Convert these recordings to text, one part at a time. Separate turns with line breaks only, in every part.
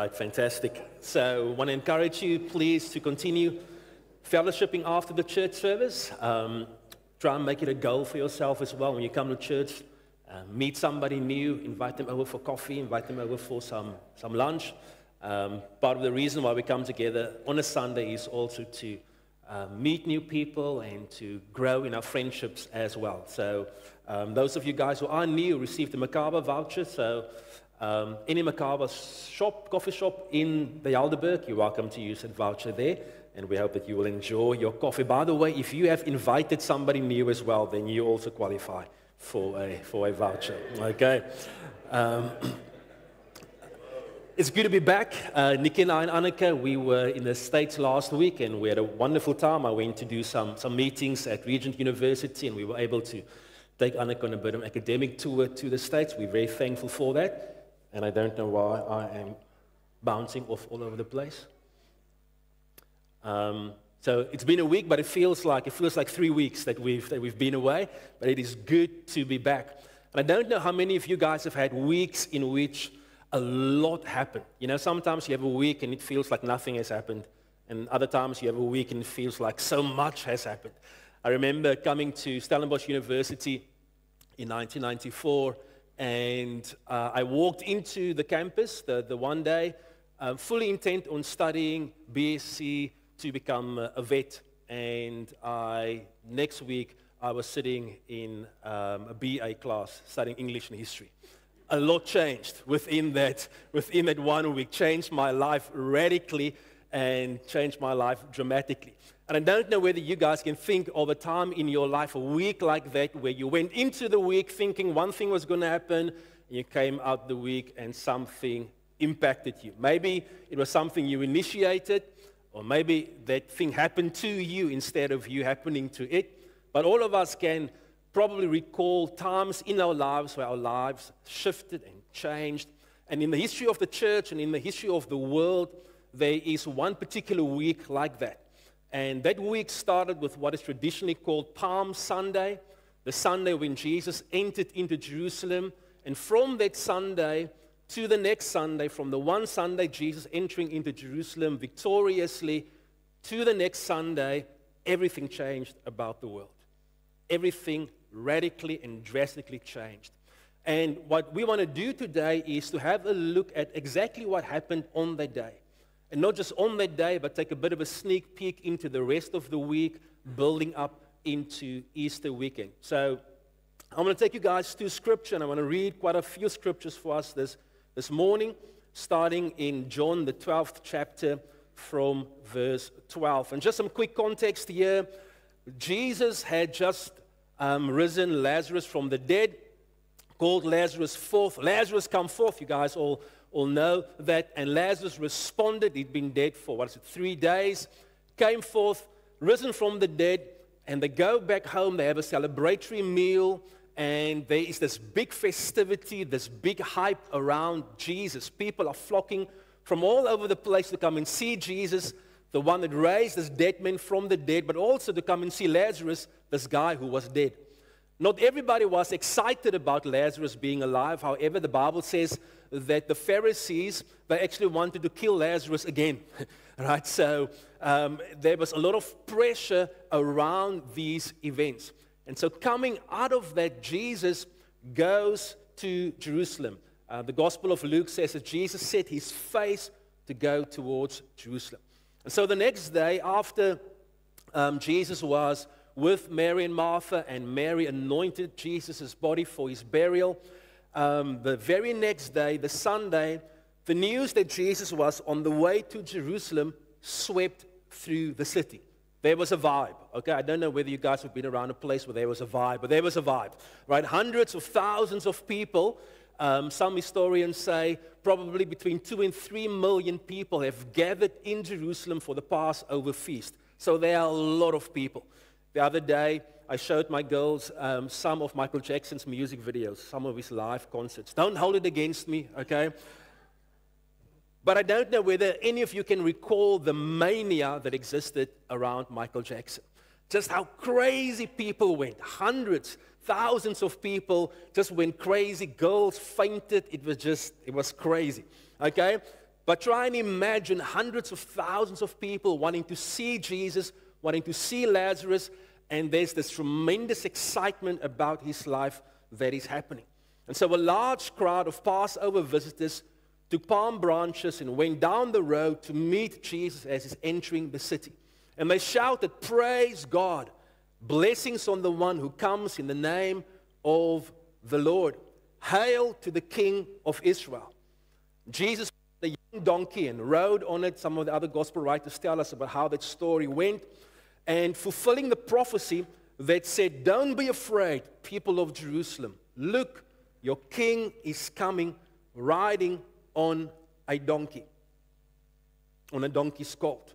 Right, fantastic. So I want to encourage you, please, to continue fellowshipping after the church service. Try and make it a goal for yourself as well. When you come to church, meet somebody new, invite them over for coffee, invite them over for some lunch. Part of the reason why we come together on a Sunday is also to meet new people and to grow in our friendships as well. So those of you guys who are new received the Makaba voucher. So any Makaba coffee shop in the Helderberg, you're welcome to use that voucher there. And we hope that you will enjoy your coffee. By the way, if you have invited somebody new as well, then you also qualify for a voucher. Okay. It's good to be back. Nikki and I and Annika, we were in the States last week, and we had a wonderful time. I went to do some meetings at Regent University, and we were able to take Annika on a bit of an academic tour to the States. We're very thankful for that. And I don't know why I am bouncing off all over the place. So it's been a week, but it feels like 3 weeks that we've been away. But it is good to be back. And I don't know how many of you guys have had weeks in which a lot happened. You know, sometimes you have a week and it feels like nothing has happened, and other times you have a week and it feels like so much has happened. I remember coming to Stellenbosch University in 1994. And I walked into the campus the one day, fully intent on studying BSc to become a vet. And next week, I was sitting in a BA class studying English and history. A lot changed within that 1 week, changed my life radically and changed my life dramatically. And I don't know whether you guys can think of a time in your life, a week like that, where you went into the week thinking one thing was going to happen, and you came out the week and something impacted you. Maybe it was something you initiated, or maybe that thing happened to you instead of you happening to it. But all of us can probably recall times in our lives where our lives shifted and changed. And in the history of the church and in the history of the world, there is one particular week like that. And that week started with what is traditionally called Palm Sunday, the Sunday when Jesus entered into Jerusalem. And from that Sunday to the next Sunday, from the one Sunday Jesus entering into Jerusalem victoriously to the next Sunday, everything changed about the world. Everything radically and drastically changed. And what we want to do today is to have a look at exactly what happened on that day. And not just on that day, but take a bit of a sneak peek into the rest of the week, building up into Easter weekend. So I'm going to take you guys to Scripture, and I want to read quite a few scriptures for us this morning, starting in John, the 12th chapter, from verse 12. And just some quick context here. Jesus had just risen Lazarus from the dead, called Lazarus forth. Lazarus, come forth. You guys all know that. And Lazarus responded. He'd been dead for, 3 days. Came forth, risen from the dead, and they go back home. They have a celebratory meal, and there is this big festivity, this big hype around Jesus. People are flocking from all over the place to come and see Jesus, the one that raised this dead man from the dead, but also to come and see Lazarus, this guy who was dead. Not everybody was excited about Lazarus being alive. However, the Bible says that the Pharisees, they actually wanted to kill Lazarus again. Right? So there was a lot of pressure around these events. And so coming out of that, Jesus goes to Jerusalem. The Gospel of Luke says that Jesus set his face to go towards Jerusalem. And so the next day, after Jesus was with Mary and Martha, and Mary anointed Jesus' body for his burial, the very next day, the Sunday, the news that Jesus was on the way to Jerusalem swept through the city. There was a vibe, okay? I don't know whether you guys have been around a place where there was a vibe, but there was a vibe, right? Hundreds of thousands of people. Some historians say probably between 2 and 3 million people have gathered in Jerusalem for the Passover feast. So there are a lot of people. The other day, I showed my girls some of Michael Jackson's music videos, some of his live concerts. Don't hold it against me, okay? But I don't know whether any of you can recall the mania that existed around Michael Jackson. Just how crazy people went. Hundreds, thousands of people just went crazy. Girls fainted. It was crazy, okay? But try and imagine hundreds of thousands of people wanting to see Jesus, wanting to see Lazarus, and there's this tremendous excitement about his life that is happening. And so a large crowd of Passover visitors took palm branches and went down the road to meet Jesus as he's entering the city. And they shouted, "Praise God! Blessings on the one who comes in the name of the Lord. Hail to the King of Israel." Jesus the young donkey and rode on it. Some of the other gospel writers tell us about how that story went. And fulfilling the prophecy that said, "Don't be afraid, people of Jerusalem. Look, your king is coming riding on a donkey, on a donkey's colt."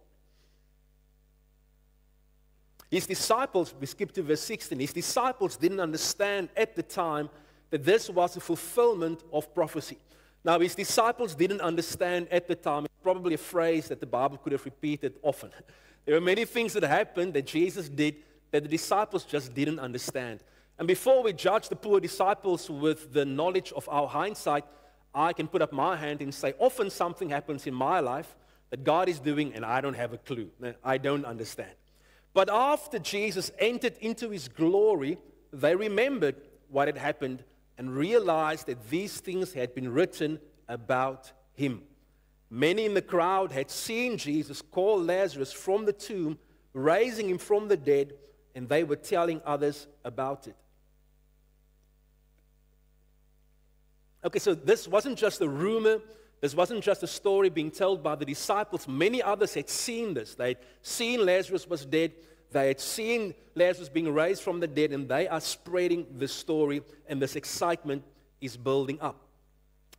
His disciples, we skip to verse 16, his disciples didn't understand at the time that this was a fulfillment of prophecy. Now, his disciples didn't understand at the time. It's probably a phrase that the Bible could have repeated often. There were many things that happened that Jesus did that the disciples just didn't understand. And before we judge the poor disciples with the knowledge of our hindsight, I can put up my hand and say, often something happens in my life that God is doing and I don't have a clue. I don't understand. But after Jesus entered into his glory, they remembered what had happened and realized that these things had been written about him. Many in the crowd had seen Jesus call Lazarus from the tomb, raising him from the dead, and they were telling others about it. Okay, so this wasn't just a rumor. This wasn't just a story being told by the disciples. Many others had seen this. They had seen Lazarus was dead. They had seen Lazarus being raised from the dead, and they are spreading this story, and this excitement is building up.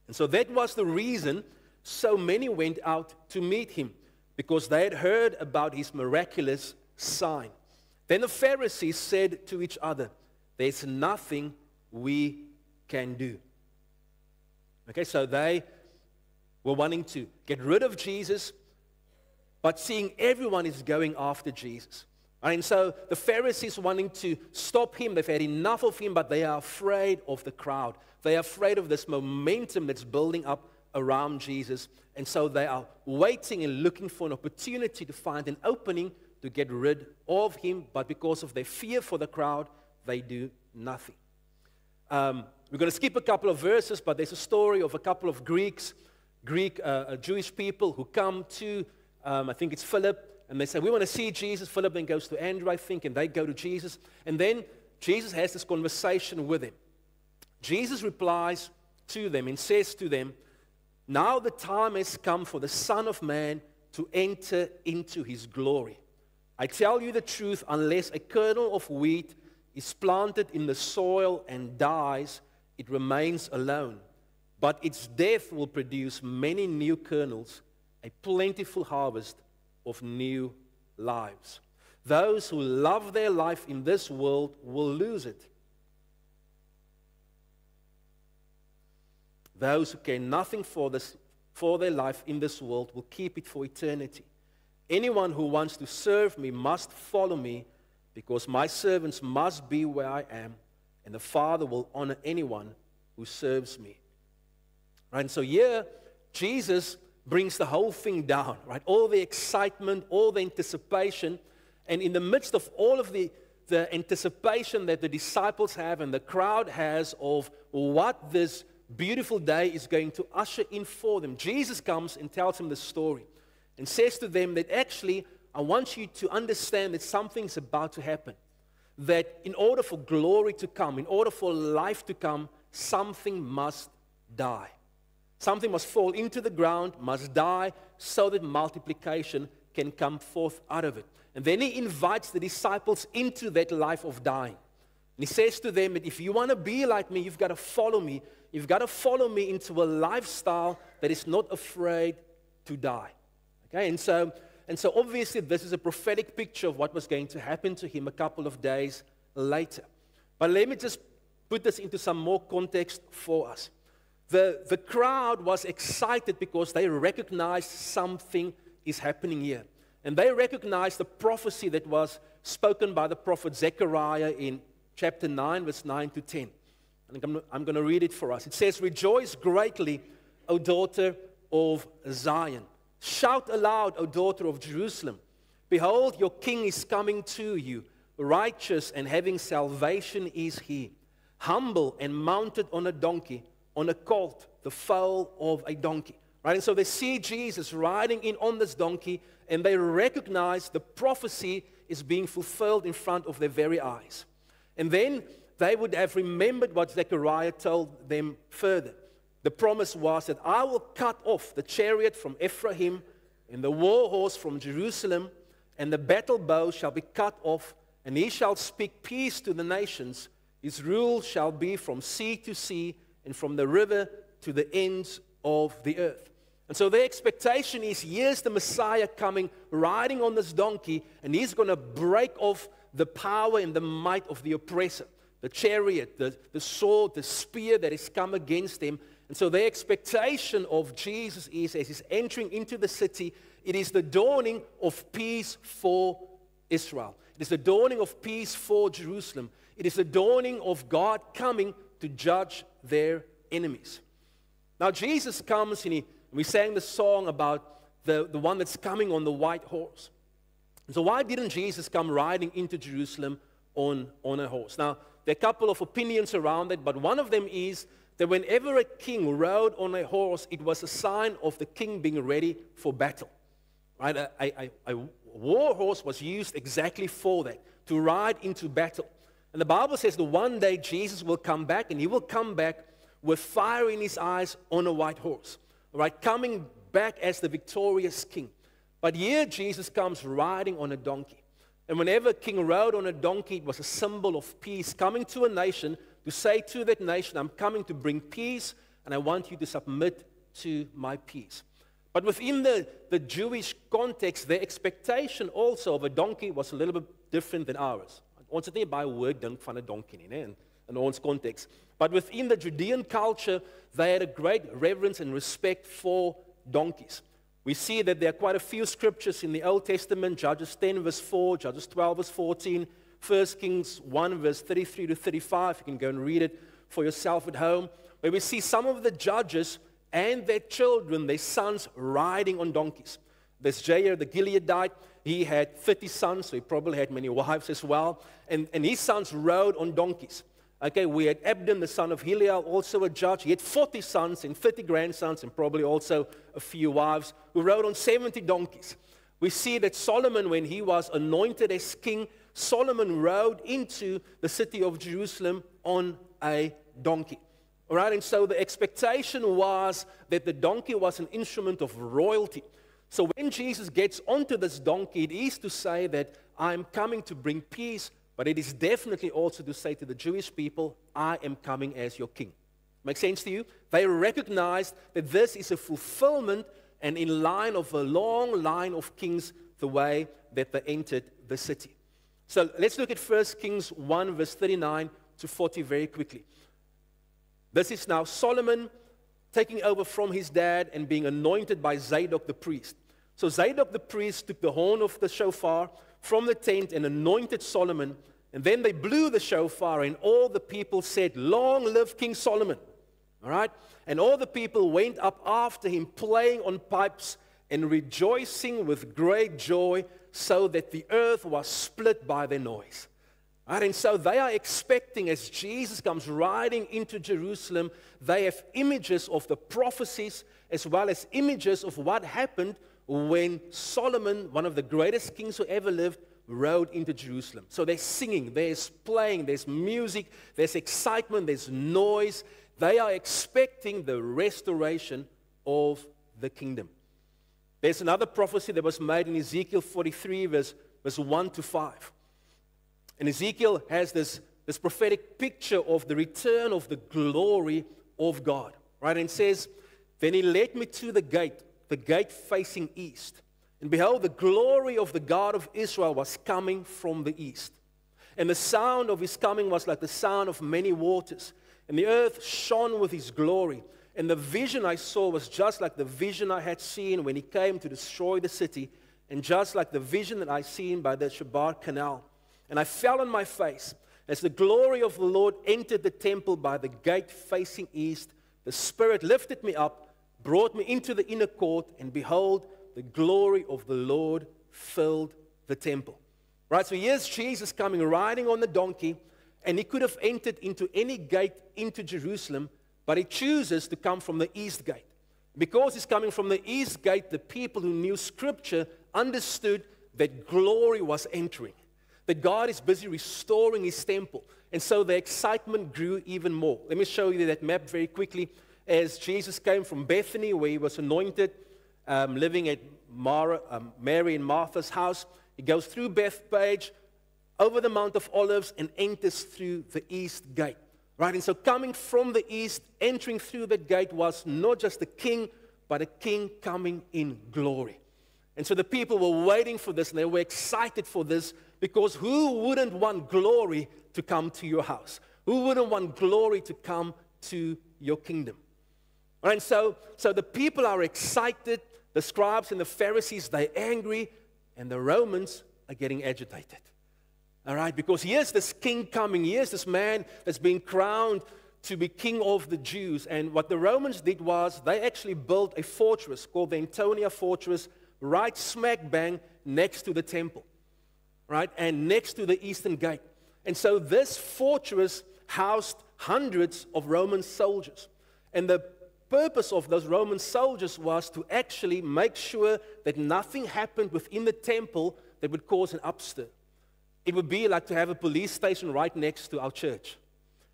And so that was the reason so many went out to meet him, because they had heard about his miraculous sign. Then the Pharisees said to each other, "There's nothing we can do." Okay, so they were wanting to get rid of Jesus, but seeing everyone is going after Jesus. And so the Pharisees wanting to stop him. They've had enough of him, but they are afraid of the crowd. They are afraid of this momentum that's building up around Jesus. And so they are waiting and looking for an opportunity to find an opening to get rid of him. But because of their fear for the crowd, they do nothing. We're going to skip a couple of verses, but there's a story of a couple of Greek Jewish people who come to, I think it's Philip, and they say, "We want to see Jesus." Philip then goes to Andrew, I think, and they go to Jesus. And then Jesus has this conversation with them. Jesus replies to them and says to them, "Now the time has come for the Son of Man to enter into his glory. I tell you the truth, unless a kernel of wheat is planted in the soil and dies, it remains alone. But its death will produce many new kernels, a plentiful harvest of new lives. Those who love their life in this world will lose it. Those who care nothing for their life in this world will keep it for eternity. Anyone who wants to serve me must follow me, because my servants must be where I am, and the Father will honor anyone who serves me." And so here, Jesus brings the whole thing down, right? All the excitement, all the anticipation, and in the midst of all of the anticipation that the disciples have and the crowd has of what this beautiful day is going to usher in for them, Jesus comes and tells them the story and says to them that actually, I want you to understand that something's about to happen. That in order for glory to come, in order for life to come, something must die. Something must fall into the ground, must die, so that multiplication can come forth out of it. And then he invites the disciples into that life of dying. And he says to them that if you want to be like me, you've got to follow me. You've got to follow me into a lifestyle that is not afraid to die. Okay, and so obviously this is a prophetic picture of what was going to happen to him a couple of days later. But let me just put this into some more context for us. The crowd was excited because they recognized something is happening here. And they recognized the prophecy that was spoken by the prophet Zechariah in chapter 9, verse 9 to 10. And I'm going to read it for us. It says, "Rejoice greatly, O daughter of Zion. Shout aloud, O daughter of Jerusalem. Behold, your king is coming to you. Righteous and having salvation is he. Humble and mounted on a donkey, on a colt, the foal of a donkey. Right? And so they see Jesus riding in on this donkey, and they recognize the prophecy is being fulfilled in front of their very eyes. And then they would have remembered what Zechariah told them further. The promise was that I will cut off the chariot from Ephraim and the war horse from Jerusalem, and the battle bow shall be cut off, and he shall speak peace to the nations. His rule shall be from sea to sea and from the river to the ends of the earth. And so their expectation is, here's the Messiah coming, riding on this donkey, and he's going to break off the power and the might of the oppressor, the chariot, the sword, the spear that has come against him. And so their expectation of Jesus is, as he's entering into the city, it is the dawning of peace for Israel. It is the dawning of peace for Jerusalem. It is the dawning of God coming to judge their enemies. Now Jesus comes, and we sang the song about the one that's coming on the white horse. So why didn't Jesus come riding into Jerusalem on a horse? Now, there are a couple of opinions around it, but one of them is that whenever a king rode on a horse, it was a sign of the king being ready for battle. Right? A war horse was used exactly for that, to ride into battle. And the Bible says that one day Jesus will come back, and he will come back with fire in his eyes on a white horse. Right? Coming back as the victorious king. But here Jesus comes riding on a donkey. And whenever a king rode on a donkey, it was a symbol of peace, coming to a nation to say to that nation, I'm coming to bring peace, and I want you to submit to my peace. But within the Jewish context, their expectation also of a donkey was a little bit different than ours. Ons het nie baie hoë dink van 'n donkie nie, in ons context. But within the Judean culture, they had a great reverence and respect for donkeys. We see that there are quite a few scriptures in the Old Testament, Judges 10 verse 4, Judges 12 verse 14, 1 Kings 1 verse 33 to 35. You can go and read it for yourself at home, where we see some of the judges and their children, their sons, riding on donkeys. There's Jair the Gileadite. He had 30 sons, so he probably had many wives as well. And his sons rode on donkeys. Okay, we had Abdon, the son of Hillel, also a judge. He had 40 sons and 30 grandsons, and probably also a few wives, who rode on 70 donkeys. We see that Solomon, when he was anointed as king, Solomon rode into the city of Jerusalem on a donkey. All right, and so the expectation was that the donkey was an instrument of royalty. So when Jesus gets onto this donkey, it is to say that I'm coming to bring peace, but it is definitely also to say to the Jewish people, I am coming as your king. Make sense to you? They recognized that this is a fulfillment and in line of a long line of kings, the way that they entered the city. So let's look at 1 Kings 1 verse 39 to 40 very quickly. This is now Solomon taking over from his dad and being anointed by Zadok the priest. So Zadok the priest took the horn of the shofar from the tent and anointed Solomon, and then they blew the shofar, and all the people said, Long live King Solomon. All right? And all the people went up after him, playing on pipes and rejoicing with great joy, so that the earth was split by their noise. All right? And so they are expecting, as Jesus comes riding into Jerusalem, they have images of the prophecies as well as images of what happened when Solomon, one of the greatest kings who ever lived, rode into Jerusalem. So there's singing, there's playing, there's music, there's excitement, there's noise. They are expecting the restoration of the kingdom. There's another prophecy that was made in Ezekiel 43, verse 1 to 5. And Ezekiel has this prophetic picture of the return of the glory of God. Right? And it says, Then he led me to the gate facing east. And behold, the glory of the God of Israel was coming from the east. And the sound of his coming was like the sound of many waters. And the earth shone with his glory. And the vision I saw was just like the vision I had seen when he came to destroy the city, and just like the vision that I seen by the Chebar Canal. And I fell on my face. As the glory of the Lord entered the temple by the gate facing east, the Spirit lifted me up brought me into the inner court, and behold, the glory of the Lord filled the temple. Right, so here's Jesus coming riding on the donkey, and he could have entered into any gate into Jerusalem, but he chooses to come from the east gate. Because he's coming from the east gate, the people who knew Scripture understood that glory was entering, that God is busy restoring his temple. And so the excitement grew even more. Let me show you that map very quickly. As Jesus came from Bethany, where he was anointed, living at Mary and Martha's house, he goes through Bethpage, over the Mount of Olives, and enters through the east gate. Right? And so coming from the east, entering through that gate was not just a king, but a king coming in glory. And so the people were waiting for this, and they were excited for this, because who wouldn't want glory to come to your house? Who wouldn't want glory to come to your kingdom? And so the people are excited, the scribes and the Pharisees, they're angry, and the Romans are getting agitated. All right, because here's this king coming, here's this man that's been crowned to be king of the Jews. And what the Romans did was they actually built a fortress called the Antonia Fortress right smack bang next to the temple, right, and next to the eastern gate. And so this fortress housed hundreds of Roman soldiers. And the purpose of those Roman soldiers was to actually make sure that nothing happened within the temple that would cause an upstir. It would be like to have a police station right next to our church.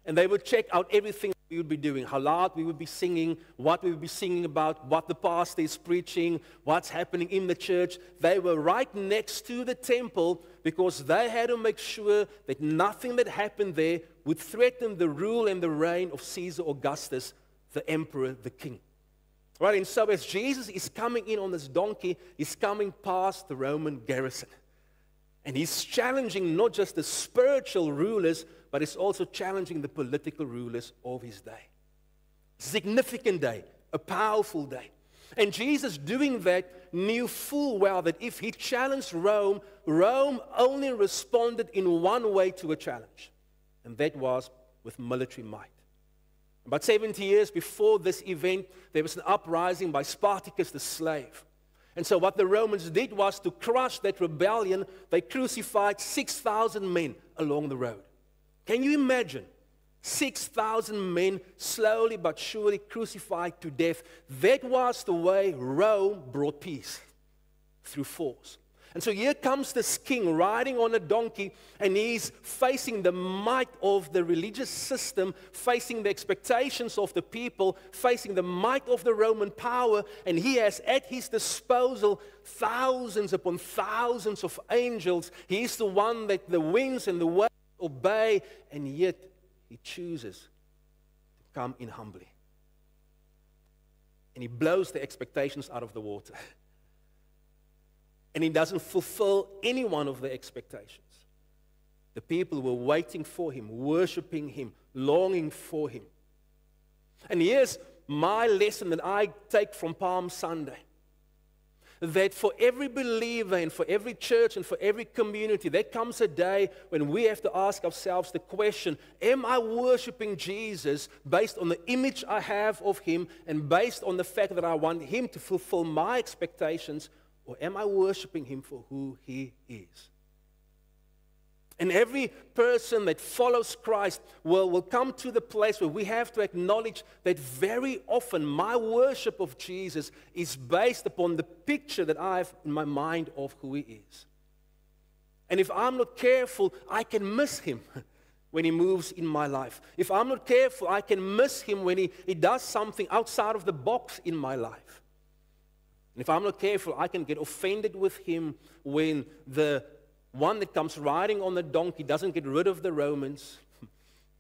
And they would check out everything we would be doing, how loud we would be singing, what we would be singing about, what the pastor is preaching, what's happening in the church. They were right next to the temple because they had to make sure that nothing that happened there would threaten the rule and the reign of Caesar Augustus, the emperor, the king. Right, and so as Jesus is coming in on this donkey, he's coming past the Roman garrison. And he's challenging not just the spiritual rulers, but he's also challenging the political rulers of his day. Significant day, a powerful day. And Jesus, doing that, knew full well that if he challenged Rome, Rome only responded in one way to a challenge, and that was with military might. About 70 years before this event, there was an uprising by Spartacus the slave. And so what the Romans did was to crush that rebellion, they crucified 6,000 men along the road. Can you imagine? 6,000 men slowly but surely crucified to death. That was the way Rome brought peace, through force. And so here comes this king riding on a donkey, and he's facing the might of the religious system, facing the expectations of the people, facing the might of the Roman power, and he has at his disposal thousands upon thousands of angels. He's the one that the winds and the waves obey, and yet he chooses to come in humbly. And he blows the expectations out of the water. And he doesn't fulfill any one of the expectations. The people were waiting for him, worshiping him, longing for him. And here's my lesson that I take from Palm Sunday. That for every believer and for every church and for every community, there comes a day when we have to ask ourselves the question, am I worshiping Jesus based on the image I have of him and based on the fact that I want him to fulfill my expectations, or am I worshiping him for who he is? And every person that follows Christ will come to the place where we have to acknowledge that very often my worship of Jesus is based upon the picture that I have in my mind of who he is. And if I'm not careful, I can miss him when he moves in my life. If I'm not careful, I can miss him when he does something outside of the box in my life. And if I'm not careful, I can get offended with him when the one that comes riding on the donkey doesn't get rid of the Romans,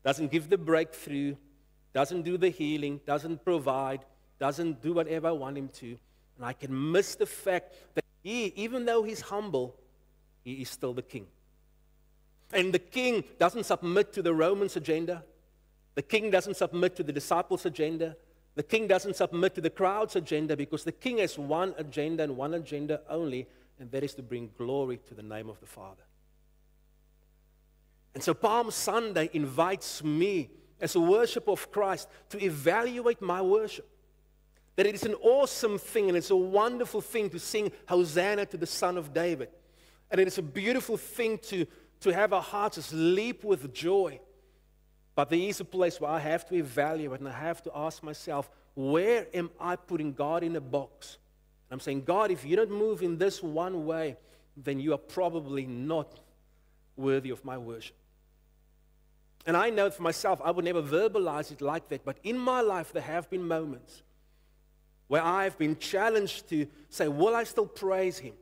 doesn't give the breakthrough, doesn't do the healing, doesn't provide, doesn't do whatever I want him to. And I can miss the fact that he, even though he's humble, he is still the king. And the king doesn't submit to the Romans' agenda. The king doesn't submit to the disciples' agenda. The king doesn't submit to the crowd's agenda, because the king has one agenda and one agenda only, and that is to bring glory to the name of the Father. And so Palm Sunday invites me as a worshiper of Christ to evaluate my worship. That it is an awesome thing and it's a wonderful thing to sing Hosanna to the Son of David. And it is a beautiful thing to have our hearts just leap with joy. But there is a place where I have to evaluate and I have to ask myself, where am I putting God in a box? I'm saying, God, if you don't move in this one way, then you are probably not worthy of my worship. And I know for myself, I would never verbalize it like that. But in my life, there have been moments where I've been challenged to say, will I still praise Him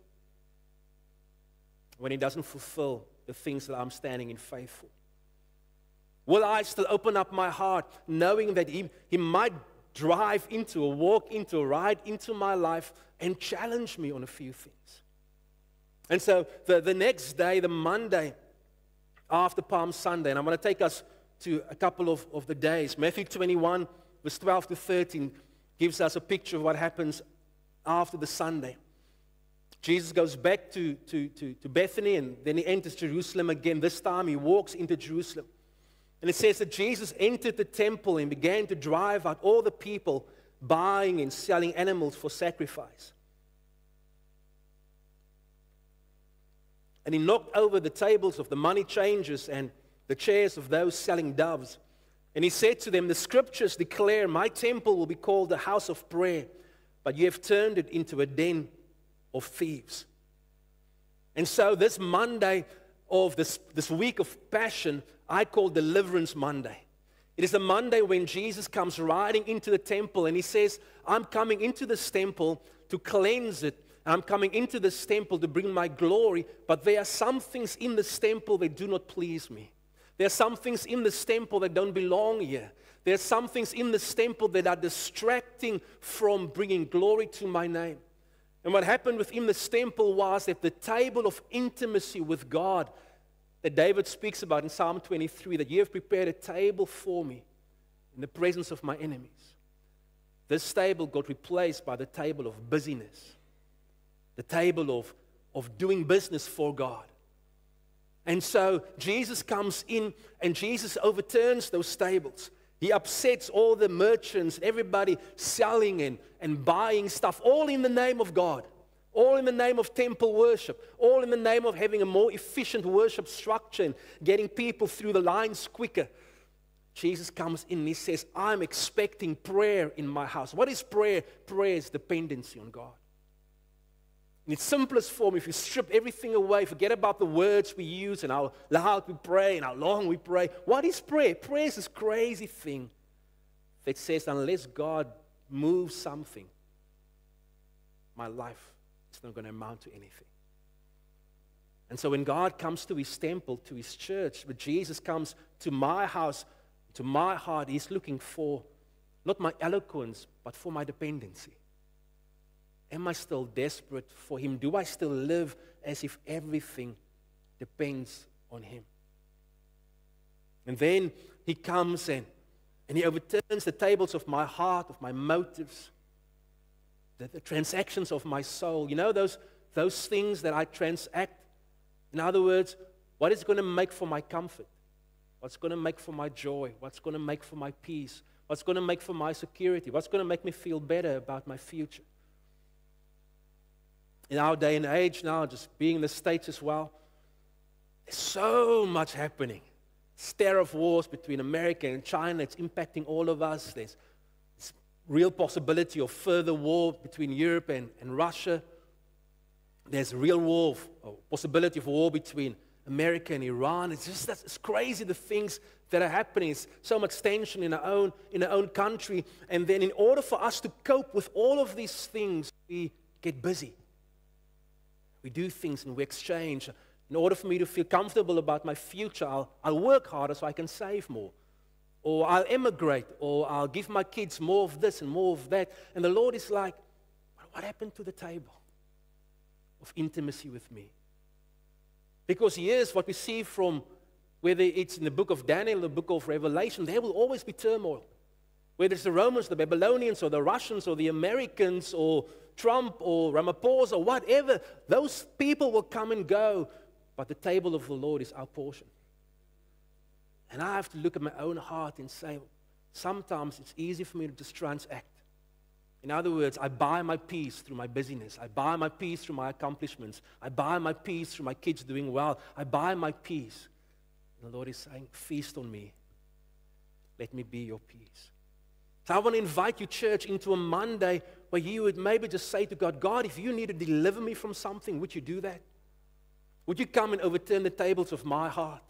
when He doesn't fulfill the things that I'm standing in faith for? Will I still open up my heart knowing that He might drive into or walk into or ride into my life and challenge me on a few things? And so the next day, the Monday after Palm Sunday, and I'm going to take us to a couple of the days. Matthew 21, verse 12 to 13, gives us a picture of what happens after the Sunday. Jesus goes back to Bethany, and then He enters Jerusalem again. This time He walks into Jerusalem. And it says that Jesus entered the temple and began to drive out all the people buying and selling animals for sacrifice. And He knocked over the tables of the money changers and the chairs of those selling doves. And He said to them, the scriptures declare, my temple will be called a house of prayer, but you have turned it into a den of thieves. And so this Monday of this week of Passion, I call Deliverance Monday. It is the Monday when Jesus comes riding into the temple and He says, I'm coming into this temple to cleanse it. I'm coming into this temple to bring my glory, but there are some things in this temple that do not please me. There are some things in this temple that don't belong here. There are some things in this temple that are distracting from bringing glory to my name. And what happened within this temple was that the table of intimacy with God that David speaks about in Psalm 23, that you have prepared a table for me in the presence of my enemies. This table got replaced by the table of busyness, the table of doing business for God. And so Jesus comes in and Jesus overturns those tables. He upsets all the merchants, everybody selling and buying stuff, all in the name of God. All in the name of temple worship. All in the name of having a more efficient worship structure and getting people through the lines quicker. Jesus comes in and He says, I'm expecting prayer in my house. What is prayer? Prayer is dependency on God. In its simplest form, if you strip everything away, forget about the words we use and how loud we pray and how long we pray. What is prayer? Prayer is this crazy thing that says, unless God moves something, my life is not going to amount to anything. And so when God comes to His temple, to His church, when Jesus comes to my house, to my heart, He's looking for not my eloquence, but for my dependency. Am I still desperate for Him? Do I still live as if everything depends on Him? And then He comes and He overturns the tables of my heart, of my motives, the transactions of my soul. You know, those things that I transact. In other words, what is going to make for my comfort? What's going to make for my joy? What's going to make for my peace? What's going to make for my security? What's going to make me feel better about my future? In our day and age now, just being in the States as well, there's so much happening. Stir of wars between America and China, it's impacting all of us. There's real possibility of further war between Europe and Russia. There's real war, or possibility of war between America and Iran. It's crazy the things that are happening. It's so much tension in our own country. And then in order for us to cope with all of these things, we get busy. We do things and we exchange. In order for me to feel comfortable about my future, I'll work harder so I can save more. Or I'll emigrate, or I'll give my kids more of this and more of that. And the Lord is like, what happened to the table of intimacy with me? Because here's what we see from, whether it's in the book of Daniel or the book of Revelation, there will always be turmoil. Whether it's the Romans, the Babylonians, or the Russians, or the Americans, or Trump, or Ramaphosa, or whatever, those people will come and go. But the table of the Lord is our portion. And I have to look at my own heart and say, sometimes it's easy for me to just transact. In other words, I buy my peace through my busyness. I buy my peace through my accomplishments. I buy my peace through my kids doing well. I buy my peace. And the Lord is saying, feast on me. Let me be your peace. So I want to invite you, church, into a Monday where you would maybe just say to God, God, if you need to deliver me from something, would you do that? Would you come and overturn the tables of my heart?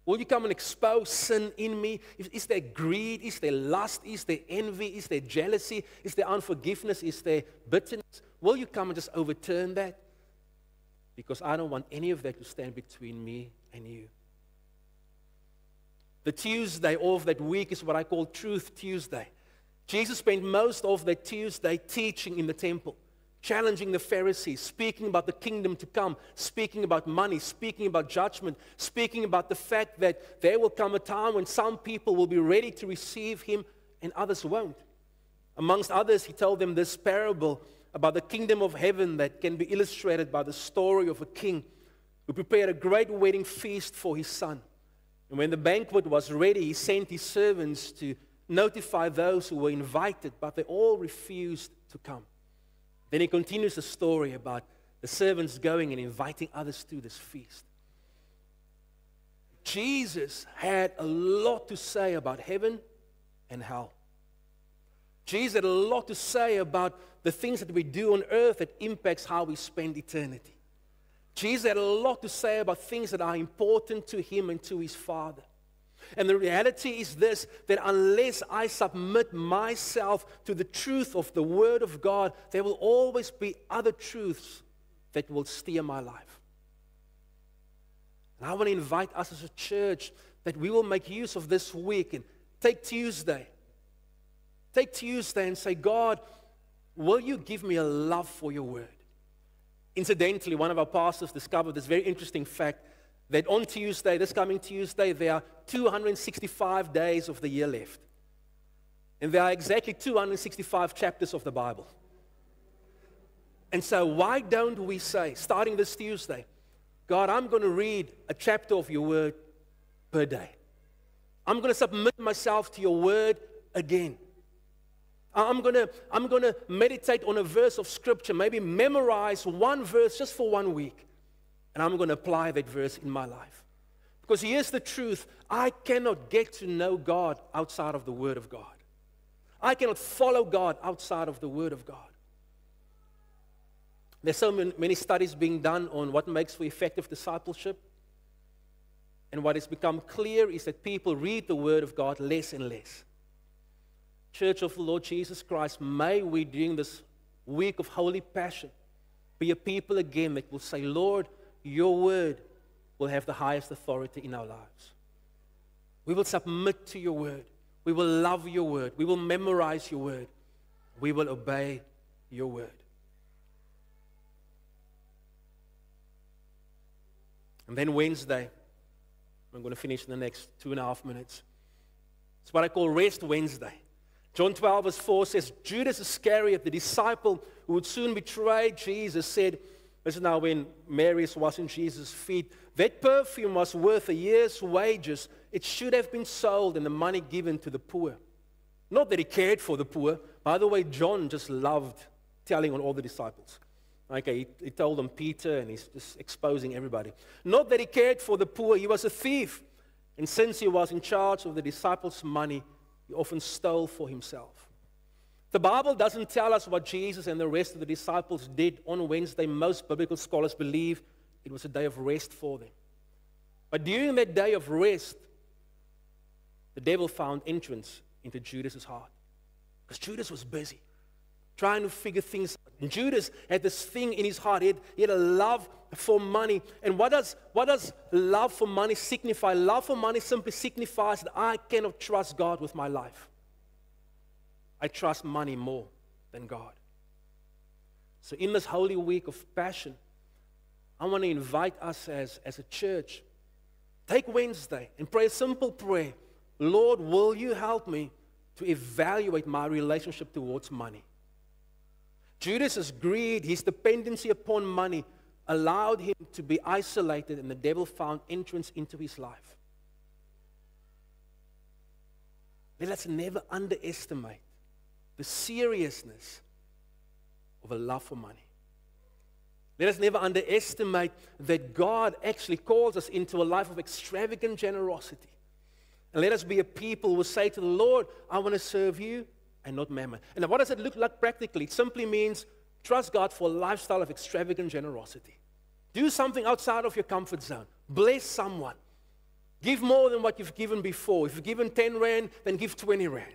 Will you come and expose sin in me? Is there greed? Is there lust? Is there envy? Is there jealousy? Is there unforgiveness? Is there bitterness? Will you come and just overturn that? Because I don't want any of that to stand between me and you. The Tuesday of that week is what I call Truth Tuesday. Jesus spent most of that Tuesday teaching in the temple, challenging the Pharisees, speaking about the kingdom to come, speaking about money, speaking about judgment, speaking about the fact that there will come a time when some people will be ready to receive him and others won't. Amongst others, he told them this parable about the kingdom of heaven that can be illustrated by the story of a king who prepared a great wedding feast for his son. And when the banquet was ready, he sent his servants to notify those who were invited, but they all refused to come. Then he continues the story about the servants going and inviting others to this feast. Jesus had a lot to say about heaven and hell. Jesus had a lot to say about the things that we do on earth that impacts how we spend eternity. Jesus had a lot to say about things that are important to him and to his Father. And the reality is this, that unless I submit myself to the truth of the Word of God, there will always be other truths that will steer my life. And I want to invite us as a church that we will make use of this week and take Tuesday. Take Tuesday and say, God, will you give me a love for your Word? Incidentally, one of our pastors discovered this very interesting fact that on Tuesday, this coming Tuesday, there are 265 days of the year left. And there are exactly 265 chapters of the Bible. And so why don't we say, starting this Tuesday, God, I'm going to read a chapter of your word per day. I'm going to submit myself to your word again. I'm going to meditate on a verse of Scripture, maybe memorize one verse just for 1 week. And I'm going to apply that verse in my life. Because here's the truth. I cannot get to know God outside of the Word of God. I cannot follow God outside of the Word of God. There's so many studies being done on what makes for effective discipleship. And what has become clear is that people read the Word of God less and less. Church of the Lord Jesus Christ, may we during this week of Holy Passion be a people again that will say, Lord, your word will have the highest authority in our lives. We will submit to your word. We will love your word. We will memorize your word. We will obey your word. And then Wednesday, I'm going to finish in the next 2.5 minutes. It's what I call Rest Wednesday. John 12 verse 4 says, Judas Iscariot, the disciple who would soon betray Jesus, said, this is now when Mary is washing Jesus' feet, that perfume was worth a year's wages. It should have been sold and the money given to the poor. Not that he cared for the poor. By the way, John just loved telling on all the disciples. Okay, he told them Peter and he's just exposing everybody. Not that he cared for the poor. He was a thief. And since he was in charge of the disciples' money, he often stole for himself. The Bible doesn't tell us what Jesus and the rest of the disciples did on Wednesday. Most biblical scholars believe it was a day of rest for them. But during that day of rest, the devil found entrance into Judas' heart. Because Judas was busy, trying to figure things out. And Judas had this thing in his heart. He had a love for money. And what does love for money signify? Love for money simply signifies that I cannot trust God with my life. I trust money more than God. So in this holy week of passion, I want to invite us as a church, take Wednesday and pray a simple prayer. Lord, will you help me to evaluate my relationship towards money? Judas' greed, his dependency upon money, allowed him to be isolated, and the devil found entrance into his life. Let us never underestimate the seriousness of a love for money. Let us never underestimate that God actually calls us into a life of extravagant generosity. And let us be a people who say to the Lord, I want to serve you and not mammon. And what does it look like practically? It simply means trust God for a lifestyle of extravagant generosity. Do something outside of your comfort zone. Bless someone. Give more than what you've given before. If you've given 10 rand, then give 20 rand.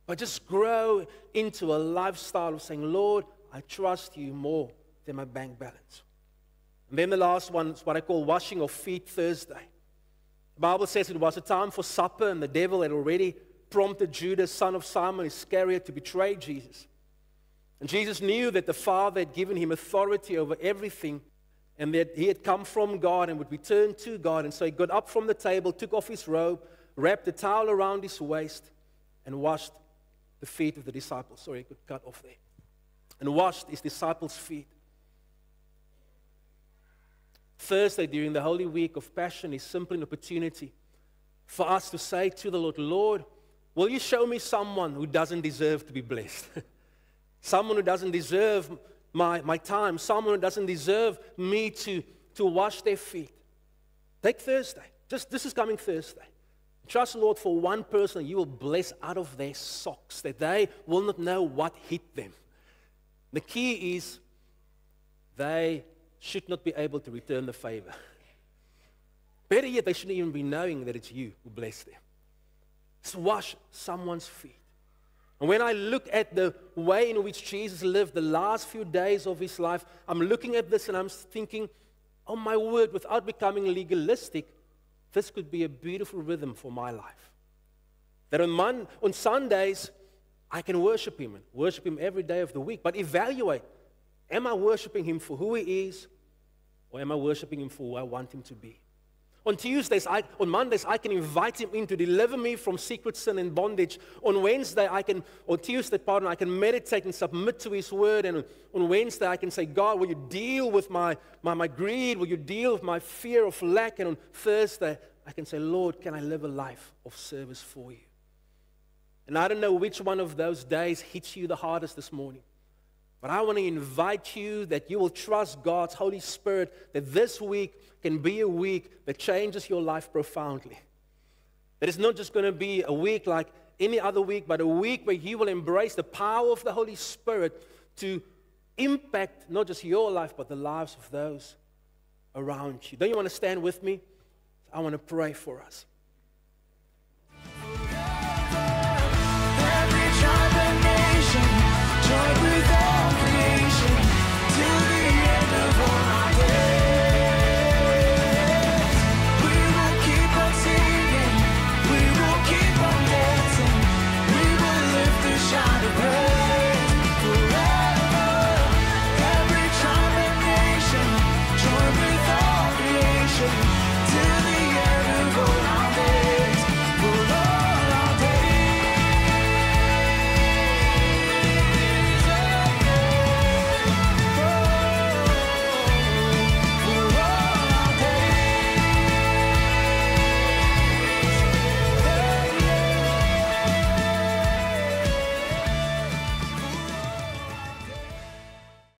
But just grow into a lifestyle of saying, Lord, I trust you more than my bank balance. And then the last one is what I call washing of feet Thursday. The Bible says it was a time for supper, and the devil had already prompted Judas, son of Simon Iscariot, to betray Jesus. And Jesus knew that the Father had given him authority over everything, and that he had come from God and would return to God. And so he got up from the table, took off his robe, wrapped a towel around his waist, and washed the feet of the disciples. Sorry, I could cut off there. And washed his disciples' feet. Thursday, during the Holy Week of Passion, is simply an opportunity for us to say to the Lord, Lord, will you show me someone who doesn't deserve to be blessed? Someone who doesn't deserve my time. Someone who doesn't deserve me to wash their feet. Take Thursday. This is coming Thursday. Trust the Lord for one person you will bless out of their socks, that they will not know what hit them. The key is they should not be able to return the favor. Better yet, they shouldn't even be knowing that it's you who blessed them. So wash someone's feet. And when I look at the way in which Jesus lived the last few days of his life, I'm looking at this and I'm thinking, oh my word, without becoming legalistic, this could be a beautiful rhythm for my life. That on Sundays, I can worship him every day of the week, but evaluate, am I worshiping him for who he is, or am I worshiping him for who I want him to be? On Mondays, I can invite him in to deliver me from secret sin and bondage. On Tuesday, I can meditate and submit to his word. And on Wednesday, I can say, God, will you deal with my greed? Will you deal with my fear of lack? And on Thursday, I can say, Lord, can I live a life of service for you? And I don't know which one of those days hits you the hardest this morning. But I want to invite you that you will trust God's Holy Spirit, that this week can be a week that changes your life profoundly. That it's not just going to be a week like any other week, but a week where you will embrace the power of the Holy Spirit to impact not just your life, but the lives of those around you. Don't you want to stand with me? I want to pray for us.